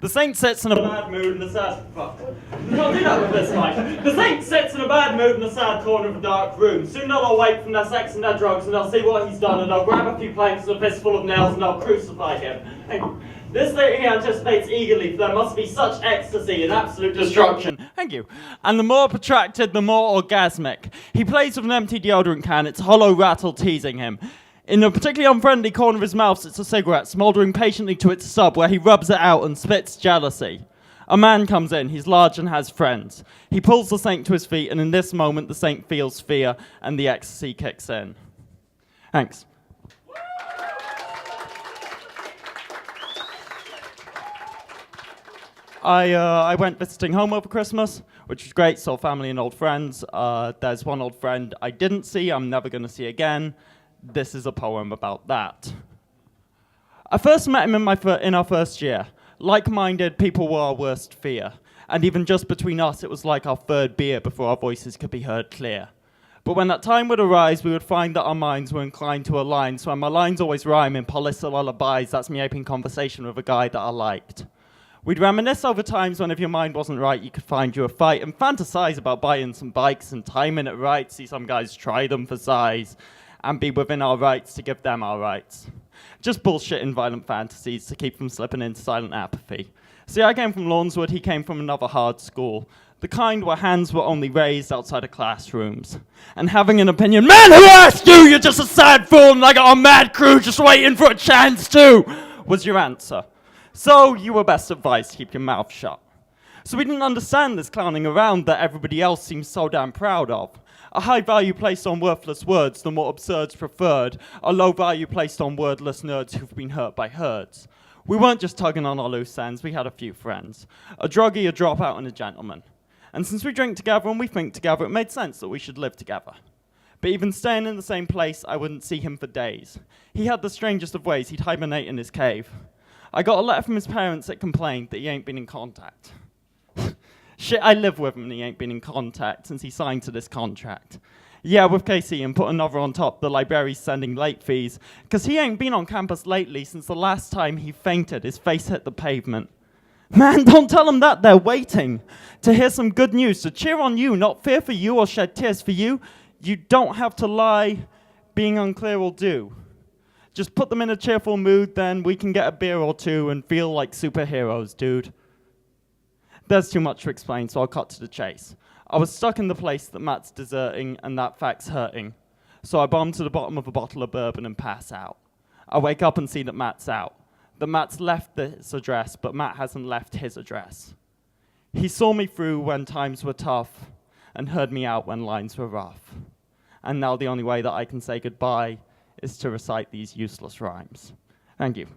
The saint sits in a bad mood in the sad... Fuck. Don't do that with this, Mike. The saint sits in a bad mood in the sad corner of a dark room. Soon they'll awake from their sex and their drugs, and they'll see what he's done, and they'll grab a few planks and a fistful of nails, and they'll crucify him. And this thing he anticipates eagerly, for there must be such ecstasy and absolute destruction. Thank you. And the more protracted, the more orgasmic. He plays with an empty deodorant can, its hollow rattle teasing him. In a particularly unfriendly corner of his mouth sits a cigarette, smouldering patiently to its stub, where he rubs it out and spits jealousy. A man comes in. He's large and has friends. He pulls the saint to his feet, and in this moment, the saint feels fear, and the ecstasy kicks in. Thanks. I went visiting home over Christmas, which was great, saw family and old friends. There's one old friend I didn't see, I'm never going to see again. This is a poem about that. I first met him in our first year. Like-minded people were our worst fear. And even just between us, it was like our third beer before our voices could be heard clear. But when that time would arise, we would find that our minds were inclined to align. So when my lines always rhyme in Polissa lullabies, that's me aping conversation with a guy that I liked. We'd reminisce over times when if your mind wasn't right, you could find you a fight and fantasize about buying some bikes and timing it right, see some guys try them for size, and be within our rights to give them our rights. Just bullshit and violent fantasies to keep from slipping into silent apathy. See, I came from Lawnswood, he came from another hard school. The kind where hands were only raised outside of classrooms. And having an opinion, man, who asked you? You're just a sad fool and I got a mad crew just waiting for a chance to, was your answer. So you were best advised to keep your mouth shut. So we didn't understand this clowning around that everybody else seems so damn proud of. A high value placed on worthless words, the more absurd's preferred. A low value placed on wordless nerds who've been hurt by herds. We weren't just tugging on our loose ends, we had a few friends. A druggie, a dropout, and a gentleman. And since we drink together and we think together, it made sense that we should live together. But even staying in the same place, I wouldn't see him for days. He had the strangest of ways, he'd hibernate in his cave. I got a letter from his parents that complained that he ain't been in contact. Shit, I live with him and he ain't been in contact since he signed to this contract. Yeah, with KC and put another on top, the library's sending late fees, because he ain't been on campus lately since the last time he fainted, his face hit the pavement. Man, don't tell them that, they're waiting to hear some good news, to cheer on you, not fear for you or shed tears for you. You don't have to lie, being unclear will do. Just put them in a cheerful mood, then we can get a beer or two and feel like superheroes, dude. There's too much to explain, so I'll cut to the chase. I was stuck in the place that Matt's deserting and that fact's hurting. So I bomb to the bottom of a bottle of bourbon and pass out. I wake up and see that Matt's out. That Matt's left his address, but Matt hasn't left his address. He saw me through when times were tough and heard me out when lines were rough. And now the only way that I can say goodbye is to recite these useless rhymes. Thank you.